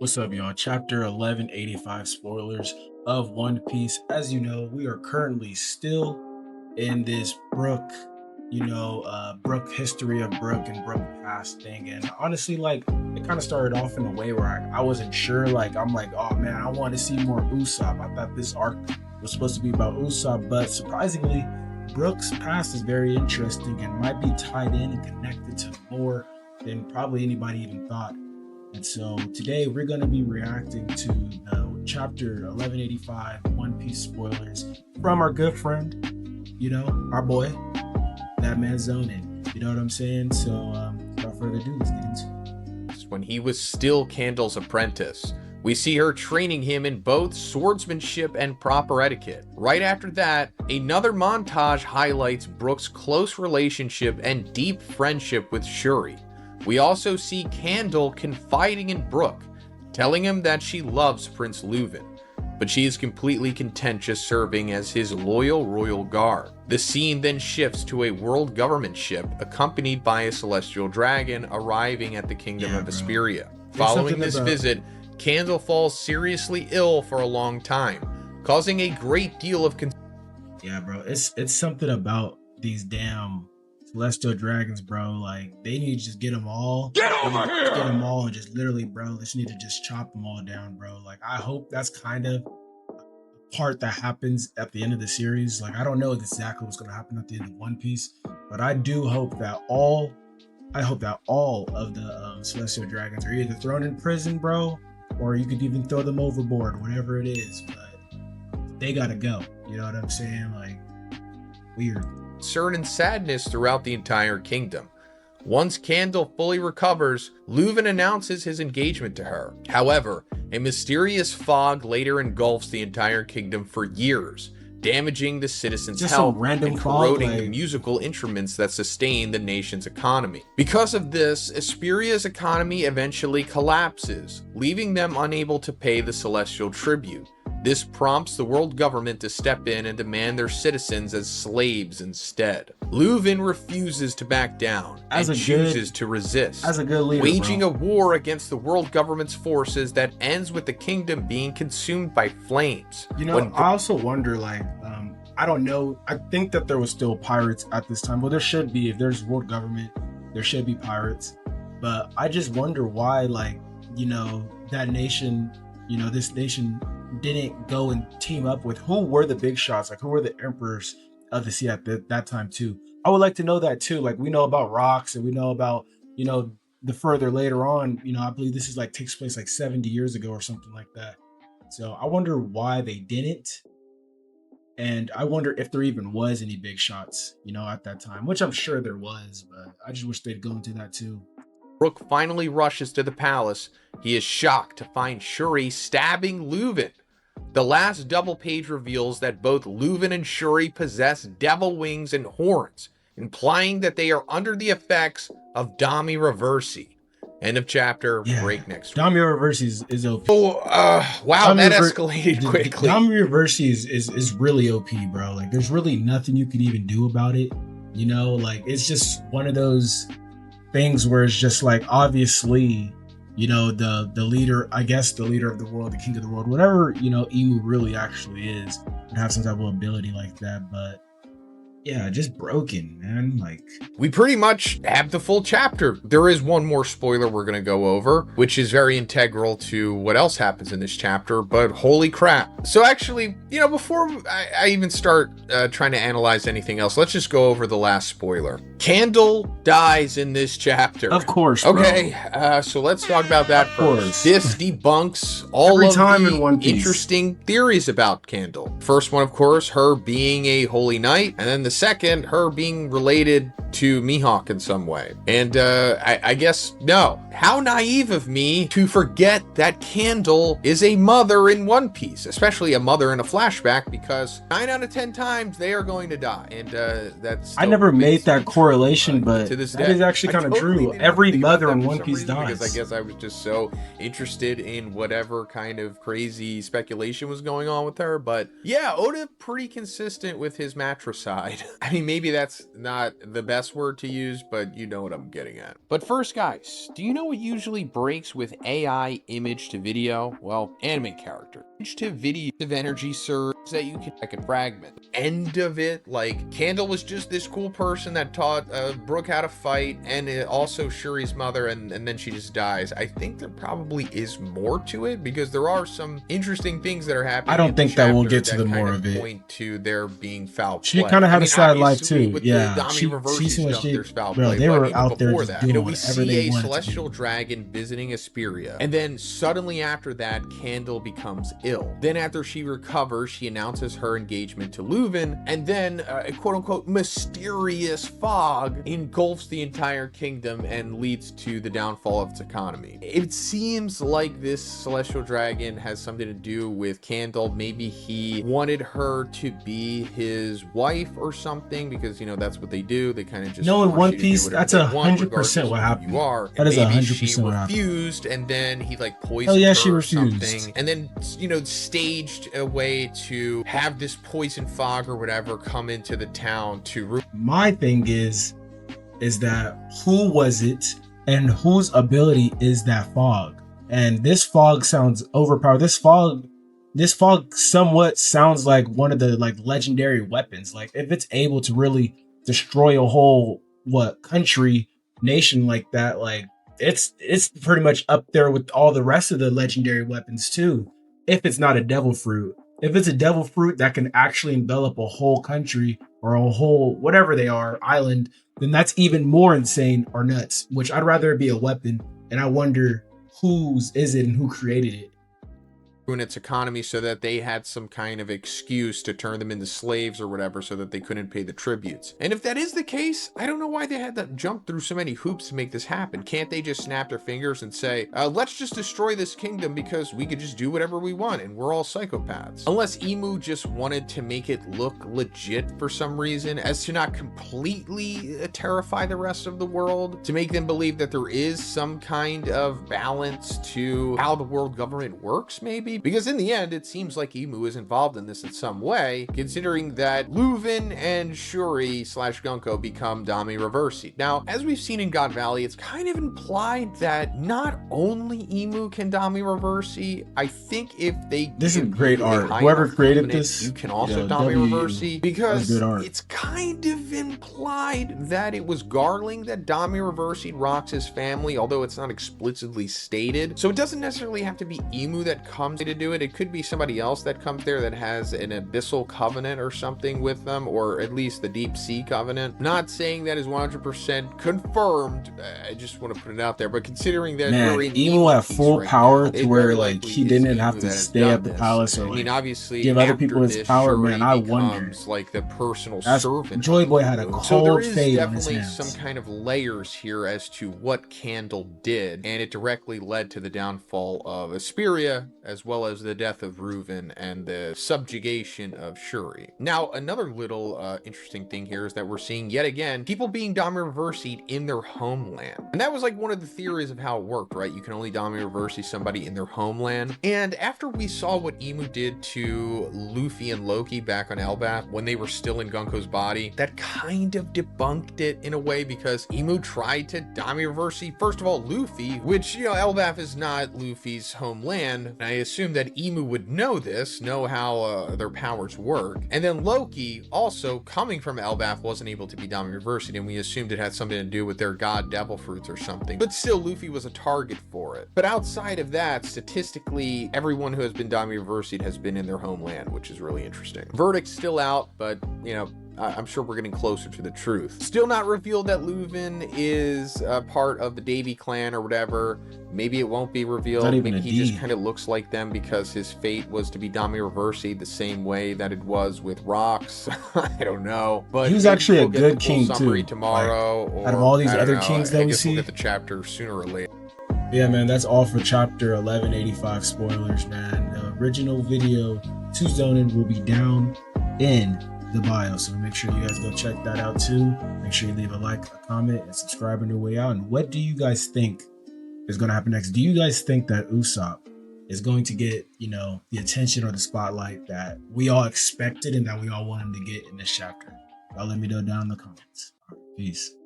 What's up, y'all? Chapter 1185 spoilers of One Piece. As you know, we are currently still in this Brook history of Brook and Brook past thing. And honestly, like, it kind of started off in a way where I wasn't sure. Like, I'm like, oh man, I want to see more Usopp. I thought this arc was supposed to be about Usopp, but surprisingly, Brook's past is very interesting and might be tied in and connected to more than probably anybody even thought. And so today we're going to be reacting to the chapter 1185 One Piece spoilers from our good friend, our boy, that man zoning. You know what I'm saying? So without further ado, let's get into it. When he was still Candle's apprentice, we see her training him in both swordsmanship and proper etiquette. Right after that, another montage highlights Brook's close relationship and deep friendship with Shuri. We also see Candle confiding in Brook, telling him that she loves Prince Leuven, but she is completely content just serving as his loyal royal guard. The scene then shifts to a world government ship accompanied by a celestial dragon arriving at the kingdom of Vesperia. Following this visit, Candle falls seriously ill for a long time, causing a great deal of Yeah, bro, it's something about these damn celestial dragons, bro. Like, they need to just get them all. Get over here! Get them all and just literally, bro, they just need to just chop them all down, bro. Like, I hope that's kind of a part that happens at the end of the series. Like, I don't know exactly what's going to happen at the end of One Piece, but I do hope that all of the celestial dragons are either thrown in prison, bro, or you could even throw them overboard, whatever it is. But they gotta go. You know what I'm saying? Like, weird. Concern and sadness throughout the entire kingdom. Once Candle fully recovers, Leuven announces his engagement to her. However, a mysterious fog later engulfs the entire kingdom for years, damaging the citizens' health and corroding the musical instruments that sustain the nation's economy. Because of this, Vesperia's economy eventually collapses, leaving them unable to pay the celestial tribute. This prompts the world government to step in and demand their citizens as slaves instead. Leuven refuses to back down and chooses to resist, as a good leader, waging a war against the world government's forces that ends with the kingdom being consumed by flames. You know, I also wonder, like, I don't know. I think that there was still pirates at this time. Well, there should be. If there's world government, there should be pirates. But I just wonder why, like, that nation, this nation didn't go and team up with who were the big shots, like who were the emperors of the sea at that time too. I would like to know that too. Like, we know about rocks and we know about, the further later on, I believe this is like takes place like 70 years ago or something like that. So I wonder why they didn't. And I wonder if there even was any big shots, at that time, which I'm sure there was, but I just wish they'd go into that too. Brook finally rushes to the palace. He is shocked to find Shuri stabbing Leuven. The last double page reveals that both Leuven and Shuri possess devil wings and horns, implying that they are under the effects of Dami Reversi. End of chapter. Yeah. Break next week. Dami Reversi is OP. Oh, wow, that escalated quickly. Dami Reversi is really OP, bro. Like, there's really nothing you can even do about it. Like, it's just one of those things where it's just like, obviously, the leader, I guess the leader of the world, the king of the world, whatever, Emu really actually is, would have some type of ability like that. But yeah, just broken, man. Like, we pretty much have the full chapter. There is one more spoiler we're going to go over, which is very integral to what else happens in this chapter, but holy crap. So actually, before I even start trying to analyze anything else, let's just go over the last spoiler. Candle dies in this chapter. Of course, bro. Okay, so let's talk about that first. This debunks all of the interesting theories about Candle. First one, of course, her being a holy knight, and then the second, her being related to Mihawk in some way. And I guess, no. How naive of me to forget that Candle is a mother in One Piece, especially a mother in a flashback, because 9 out of 10 times they are going to die. And that's... I never made that correlation, but to this day, that is actually kind of true. Every mother in One Piece dies. Because I guess I was just so interested in whatever kind of crazy speculation was going on with her. But yeah, Oda pretty consistent with his matricide. I mean, maybe that's not the best best word to use, but you know what I'm getting at. But first, guys, do you know what usually breaks with AI image to video? Well, anime character. Image to video of energy surge that you can like a fragment. End of it, like Candle was just this cool person that taught Brooke how to fight, and also Shuri's mother, and then she just dies. I think there probably is more to it, because there are some interesting things that are happening. I don't think that we'll get to the more of it. Point to there being foul play. She kind of had a sad life too. With Yeah, the Dami Reversi stuff, there's foul bro, play. they were even out there before just that, doing we whatever see they a wanted celestial to do. dragon visiting Asperia, and then suddenly after that, Candle becomes ill. Then after she recovers, she announces her engagement to Leuven, and then a quote-unquote mysterious fog engulfs the entire kingdom and leads to the downfall of its economy. It seems like this celestial dragon has something to do with Candle. Maybe he wanted her to be his wife or something, because, you know, that's what they do. They kind of just no, in One you to do Piece, whatever that's they 100% want, what happened. you are. That is Maybe 100% she what happened. refused, and then he like poisoned Oh yeah, her she or refused. something, and then, you know, staged a way to have this poison fog or whatever come into the town to My thing is that who was it and whose ability is that fog? And this fog sounds overpowered. This fog somewhat sounds like one of the like legendary weapons. Like if it's able to really destroy a whole country, nation like that, like it's pretty much up there with all the rest of the legendary weapons too. If it's not a devil fruit. If it's a devil fruit that can actually envelop a whole country or a whole whatever they are, island, then that's even more insane or nuts, which I'd rather it be a weapon. And I wonder whose is it and who created it. ruin its economy so that they had some kind of excuse to turn them into slaves or whatever, so that they couldn't pay the tributes. And if that is the case, I don't know why they had to jump through so many hoops to make this happen. Can't they just snap their fingers and say, let's just destroy this kingdom because we could just do whatever we want and we're all psychopaths? Unless Emu just wanted to make it look legit for some reason, as to not completely terrify the rest of the world, to make them believe that there is some kind of balance to how the world government works, maybe? Because in the end, it seems like Emu is involved in this in some way, considering that Leuven and Shuri / Gunko become Dami Reversi. Now, as we've seen in God Valley, it's kind of implied that not only Emu can Dami Reversi, I think if they This is great art. Whoever created this, you can also Dami Reversi, because it's kind of implied that it was Garling that Dami Reversi Rox's family, although it's not explicitly stated. So it doesn't necessarily have to be Emu that comes to do it. It could be somebody else that comes there that has an abyssal covenant or something with them, or at least the deep sea covenant. Not saying that is 100% confirmed. I just want to put it out there, but considering that Emu had full power to where like he didn't have to stay at the palace or like obviously give other people his power, man. I wonder. Like the personal servant. Joy Boy had a cold fade on his hands. Some kind of layers here as to what Candle did, and it directly led to the downfall of Asperia, as well as the death of Reuven and the subjugation of Shuri. Now, another little interesting thing here is that we're seeing yet again people being Dami Reversi'd in their homeland, and that was like one of the theories of how it worked, right? You can only Dami Reversi somebody in their homeland. And after we saw what Emu did to Luffy and Loki back on Elbaf when they were still in Gunko's body, that kind of debunked it in a way, because Emu tried to Dami Reversi, first of all, Luffy, which, you know, Elbaf is not Luffy's homeland, and I assume that Emu would know this, know how their powers work. And then Loki, also coming from Elbaf, wasn't able to be Dami Reversi, and we assumed it had something to do with their god devil fruits or something, but still Luffy was a target for it. But outside of that, statistically, everyone who has been Dami Reversi'd has been in their homeland, which is really interesting. Verdict's still out, but, you know, I'm sure we're getting closer to the truth. Still not revealed that Leuven is part of the Davy clan or whatever. Maybe it won't be revealed. Maybe he just kind of looks like them because his fate was to be Dami Reversi the same way that it was with Rox. I don't know. But he was actually a good king too. Tomorrow, like, out of all these other kings that we see, we'll get the chapter sooner or later. Yeah, man, that's all for chapter 1185 spoilers, man. The original video to Zonin will be down in the bio, so make sure you guys go check that out too. Make sure you leave a like, a comment, and subscribe on your way out. And what do you guys think is going to happen next? Do you guys think that Ussop is going to get, you know, the attention or the spotlight that we all expected and that we all want him to get in this chapter? Y'all let me know down in the comments. Peace.